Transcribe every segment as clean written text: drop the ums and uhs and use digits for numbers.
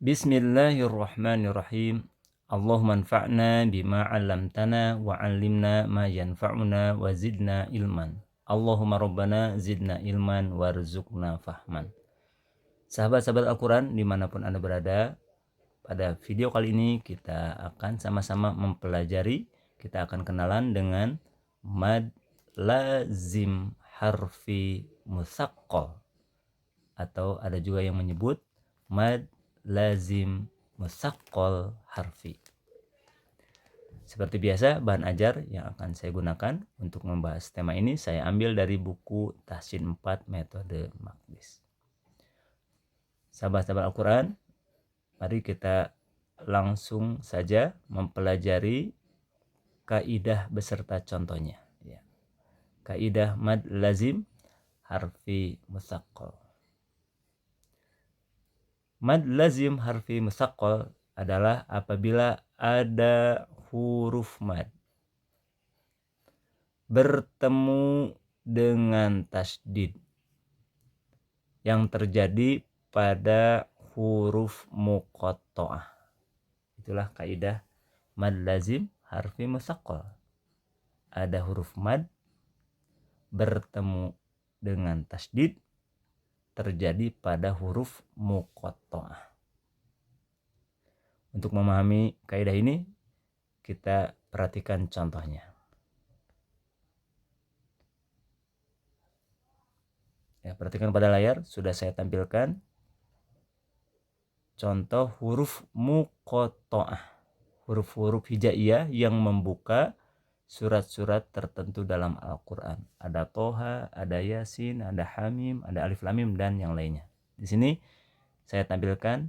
Bismillahirrahmanirrahim. Allahumma anfa'na bima 'allamtana wa 'allimna ma yanfa'una wa zidna ilman. Allahumma rabbana zidna ilman warzuqna fahman. Sahabat-sahabat Al-Quran dimanapun Anda berada, pada video kali ini kita akan sama-sama mempelajari, kita akan kenalan dengan mad lazim harfi musaqqal, atau ada juga yang menyebut mad lazim musaqqal harfi. Seperti biasa, bahan ajar yang akan saya gunakan untuk membahas tema ini saya ambil dari buku Tahsin 4 Metode Maqdis. Sahabat-sahabat Al-Quran, mari kita langsung saja mempelajari kaidah beserta contohnya. Kaidah mad lazim harfi musaqqal. Mad lazim harfi musaqqal adalah apabila ada huruf mad bertemu dengan tasdid yang terjadi pada huruf muqatta'ah. Itulah kaidah mad lazim harfi musaqqal. Ada huruf mad bertemu dengan tasdid terjadi pada huruf muqatta'ah. Untuk memahami kaidah ini, kita perhatikan contohnya. Perhatikan pada layar, sudah saya tampilkan contoh huruf muqatta'ah, huruf-huruf hijaiyah yang membuka surat-surat tertentu dalam Al-Quran. Ada Toha, ada Yasin, ada Hamim, ada Alif Lam Mim, dan yang lainnya. Di sini saya tampilkan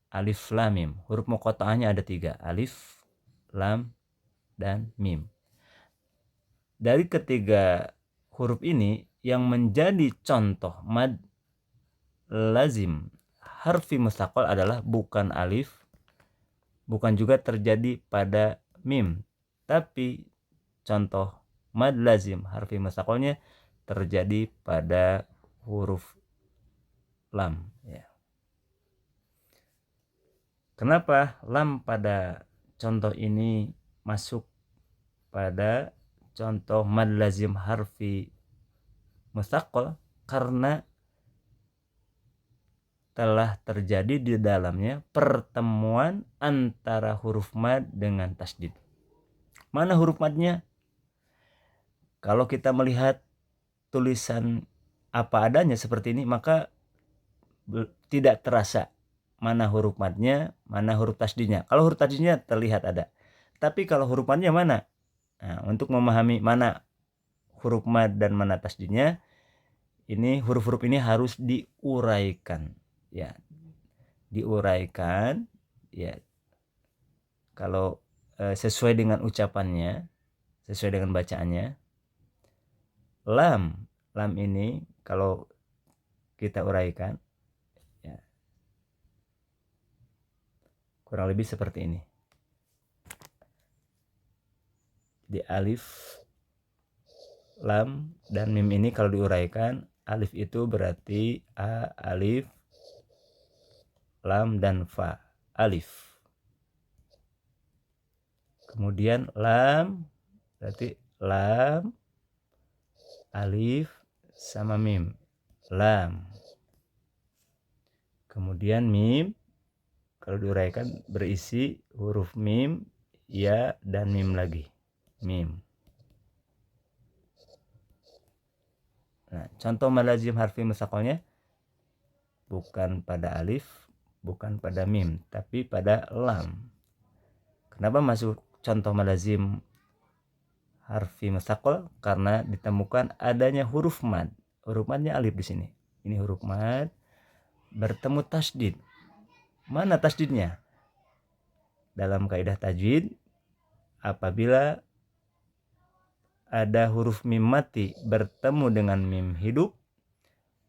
Alif Lam Mim. Huruf muqatta'ahnya ada 3, Alif, Lam, dan Mim. Dari ketiga huruf ini yang menjadi contoh mad lazim harfi musaqqal adalah bukan alif, bukan juga terjadi pada mim, tapi contoh mad lazim harfi musaqqalnya terjadi pada huruf lam. Kenapa lam pada contoh ini masuk pada contoh mad lazim harfi musaqqal? Karena telah terjadi di dalamnya pertemuan antara huruf mad dengan tasdid. Mana huruf madnya? Kalau kita melihat tulisan apa adanya seperti ini, maka tidak terasa mana huruf madnya, mana huruf tasdidnya. Kalau huruf tasdidnya terlihat ada. Tapi kalau huruf madnya mana? Nah, untuk memahami mana huruf mad dan mana tasdidnya, ini huruf-huruf ini harus diuraikan. Diuraikan. Kalau sesuai dengan ucapannya, sesuai dengan bacaannya, lam ini kalau kita uraikan, kurang lebih seperti ini. Di alif, lam, dan mim ini kalau diuraikan, alif itu berarti a, alif, lam, dan fa, alif. Kemudian lam berarti lam, alif, sama mim, lam. Kemudian mim kalau diuraikan berisi huruf mim, ya, dan mim lagi, mim. Nah, contoh mad lazim harfi musaqqalnya bukan pada alif, bukan pada mim, tapi pada lam. Kenapa masuk contoh mad lazim harfi musaqqal? Karena ditemukan adanya huruf mad. Huruf madnya alif di sini. Ini huruf mad bertemu tasdid. Mana tasdidnya? Dalam kaidah tajwid, apabila ada huruf mim mati bertemu dengan mim hidup,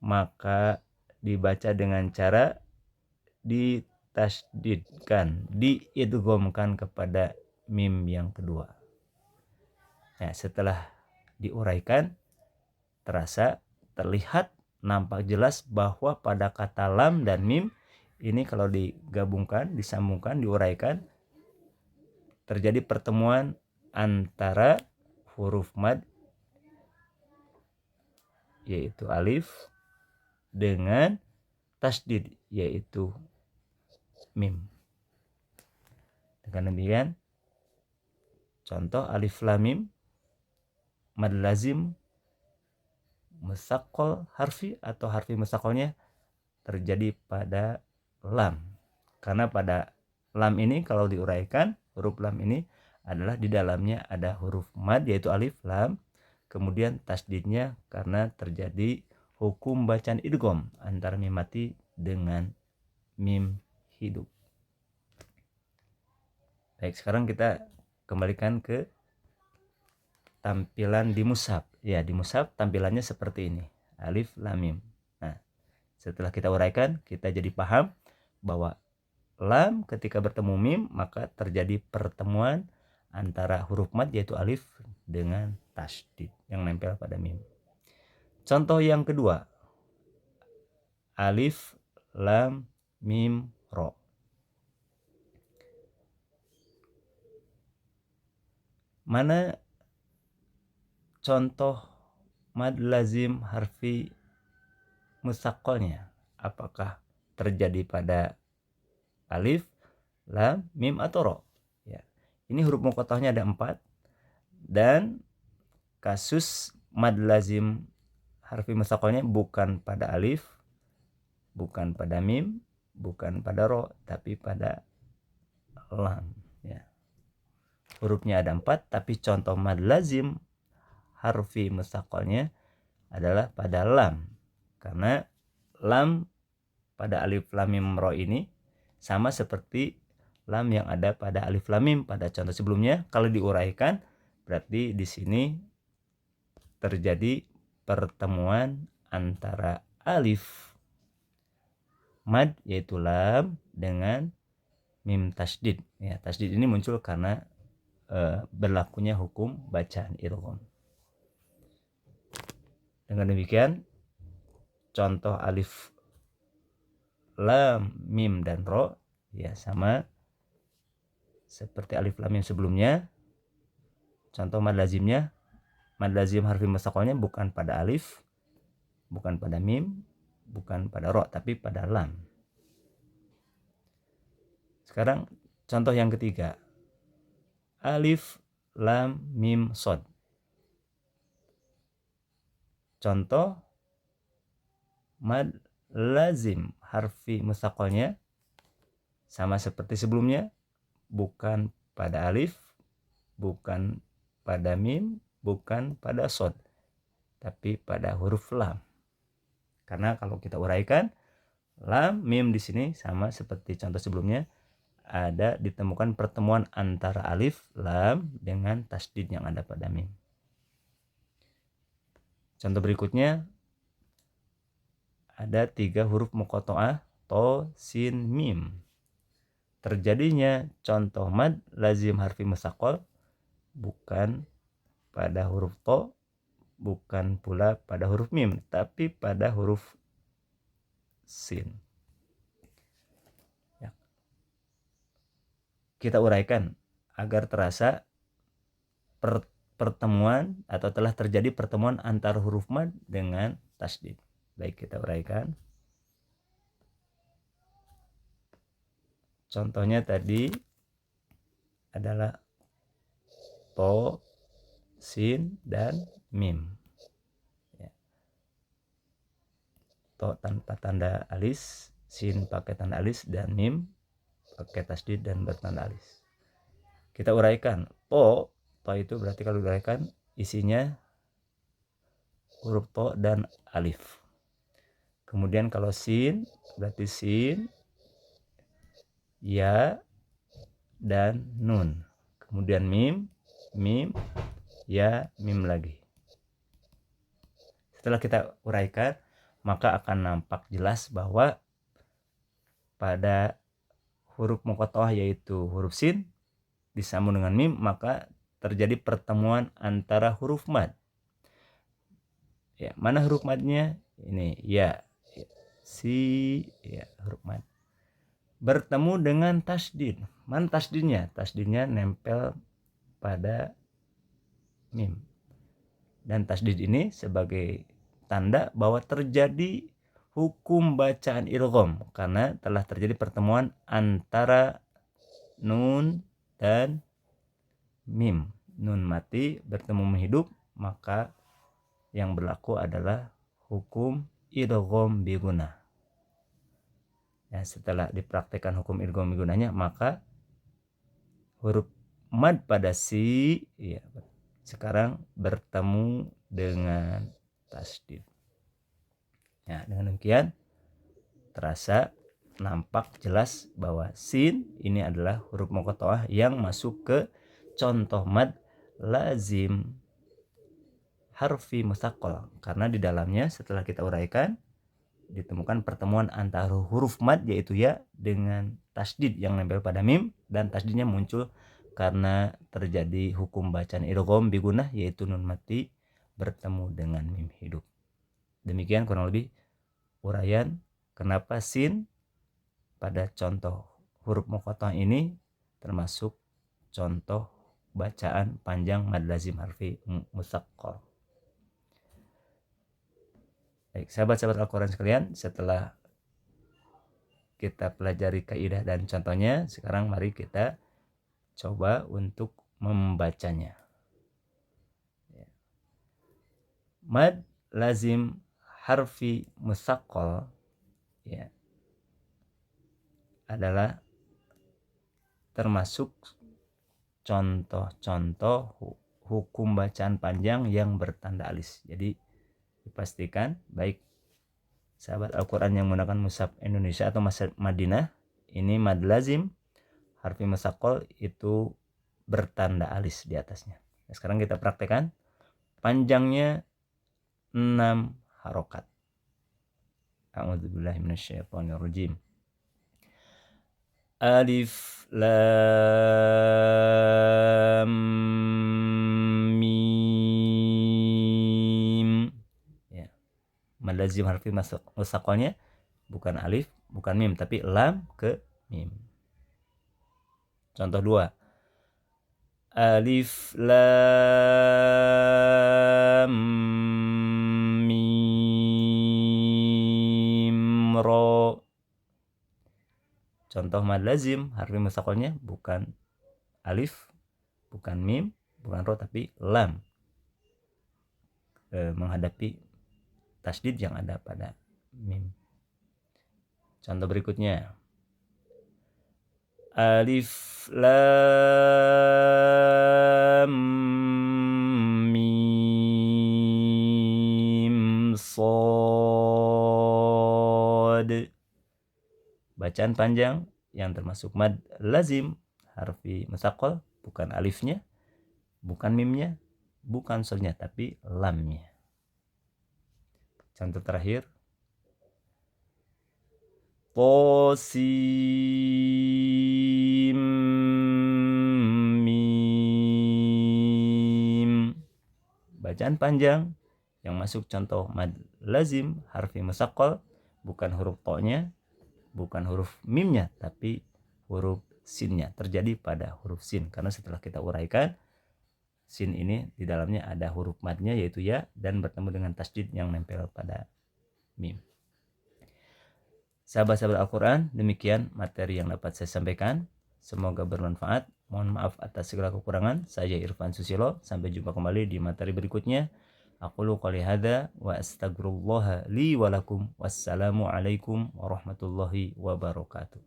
maka dibaca dengan cara ditasdidkan, diidghamkan kepada mim yang kedua. Setelah diuraikan, terasa, terlihat, nampak jelas bahwa pada kata lam dan mim ini kalau digabungkan, disambungkan, diuraikan, terjadi pertemuan antara huruf mad yaitu alif dengan tasdid yaitu mim. Dengan demikian contoh alif lam mim mad lazim musaqqal harfi atau harfi musaqqalnya terjadi pada lam. Karena pada lam ini kalau diuraikan, huruf lam ini adalah di dalamnya ada huruf mad yaitu alif lam, kemudian tasdidnya karena terjadi hukum bacaan idgham antara mim mati dengan mim hidup. Baik, sekarang kita kembalikan ke tampilan di mushaf. Ya, di mushaf tampilannya seperti ini. Alif lam mim. Nah, setelah kita uraikan, kita jadi paham bahwa lam ketika bertemu mim maka terjadi pertemuan antara huruf mad yaitu alif dengan tasdid yang nempel pada mim. Contoh yang kedua, alif lam mim ro. Mana contoh mad lazim harfi musaqqalnya? Apakah terjadi pada alif, lam, mim atau ro? Ya. Ini huruf muqatta'ahnya ada 4 dan kasus mad lazim harfi musaqqalnya bukan pada alif, bukan pada mim, bukan pada ro, tapi pada lam. Ya. Hurufnya ada 4, tapi contoh mad lazim harfi musaqqalnya adalah pada lam. Karena lam pada alif lam mim ro ini sama seperti lam yang ada pada alif lam mim pada contoh sebelumnya. Kalau diuraikan berarti di sini terjadi pertemuan antara alif mad yaitu lam dengan mim tasdid. Ya, tasdid ini muncul karena berlakunya hukum bacaan idgham. Dengan demikian contoh alif lam mim dan ro ya sama seperti alif lam mim sebelumnya. Contoh mad lazimnya, mad lazim harfi musaqqalnya bukan pada alif, bukan pada mim, bukan pada ro, tapi pada lam. Sekarang contoh yang ketiga, alif lam mim sod. Contoh mad lazim harfi musaqqalnya sama seperti sebelumnya, bukan pada alif, bukan pada mim, bukan pada sod, tapi pada huruf lam. Karena kalau kita uraikan, lam mim di sini sama seperti contoh sebelumnya, ada ditemukan pertemuan antara alif lam dengan tasdid yang ada pada mim. Contoh berikutnya ada 3 huruf muqatta'ah to, sin, mim. Terjadinya contoh mad lazim harfi musaqqal bukan pada huruf to, bukan pula pada huruf mim, tapi pada huruf sin. Ya. Kita uraikan agar terasa pertemuan atau telah terjadi pertemuan antara huruf mad dengan tasdid. Baik, kita uraikan. Contohnya tadi adalah to, sin, dan mim. Ya. To tanpa tanda alis, sin pakai tanda alis, dan mim pakai tasdid dan bertanda alis. Kita uraikan. To itu berarti kalau diuraikan isinya huruf to dan alif. Kemudian kalau sin berarti sin, ya, dan nun. Kemudian mim, ya, mim lagi. Setelah kita uraikan, maka akan nampak jelas bahwa pada huruf muqatta'ah yaitu huruf sin disambung dengan mim, maka terjadi pertemuan antara huruf mad. Ya, mana huruf madnya? Ini ya, si, ya, huruf mad. bertemu dengan tasdid. Mana tasdidnya? Tasdidnya nempel pada mim. Dan tasdid ini sebagai tanda bahwa terjadi hukum bacaan idgham karena telah terjadi pertemuan antara nun dan mim. Nun mati bertemu hidup, maka yang berlaku adalah hukum idgham bi gunah. Ya, setelah dipraktekkan hukum idgham bi gunahnya, maka huruf mad pada si ya, sekarang bertemu dengan tasdid. Ya, dengan demikian terasa nampak jelas bahwa sin ini adalah huruf muqatta'ah yang masuk ke contoh mad lazim harfi musaqqal, karena di dalamnya setelah kita uraikan ditemukan pertemuan antara huruf mad yaitu ya dengan tasdid yang nempel pada mim, dan tasdidnya muncul karena terjadi hukum bacaan idgham bi gunah yaitu nun mati bertemu dengan mim hidup. Demikian kurang lebih uraian kenapa sin pada contoh huruf muqatta'ah ini termasuk contoh bacaan panjang mad lazim harfi musaqqal. Baik, sahabat-sahabat Al-Quran sekalian, setelah kita pelajari kaidah dan contohnya, sekarang mari kita coba untuk membacanya. Mad lazim harfi musaqqal ya, adalah termasuk contoh-contoh hukum bacaan panjang yang bertanda alis. Jadi dipastikan baik sahabat Al-Quran yang menggunakan mushaf Indonesia atau mushaf Madinah, ini mad lazim harfi musaqqal itu bertanda alis di atasnya. Nah, sekarang kita praktekkan. Panjangnya 6 harokat. A'udzubillahi minasyaitonirrajim. Alif lam mim. Ya. Mad lazim harfi musaqqalnya bukan alif, bukan mim, tapi lam ke mim. Contoh 2. Alif lam mim ro. Contoh mad lazim harfi musaqqalnya bukan alif, bukan mim, bukan ro, tapi lam. Menghadapi tasdid yang ada pada mim. Contoh berikutnya. Alif lam mim shad. Bacaan panjang yang termasuk mad lazim harfi musaqqal, bukan alifnya, bukan mimnya, bukan shadnya, tapi lamnya. Contoh terakhir. Tosim mim. Bacaan panjang yang masuk contoh mad lazim harfi musaqqal, bukan huruf to-nya, bukan huruf mimnya, tapi huruf sinnya. Terjadi pada huruf sin karena setelah kita uraikan sin ini di dalamnya ada huruf madnya yaitu ya, dan bertemu dengan tasdid yang nempel pada mim. Sahabat-sahabat Al-Quran, demikian materi yang dapat saya sampaikan. Semoga bermanfaat. Mohon maaf atas segala kekurangan. Saya Irfan Susilo. Sampai jumpa kembali di materi berikutnya. Aqulu qouli hadza wa astaghfirullaha li wa lakum. Wassalamu alaikum warahmatullahi wabarakatuh.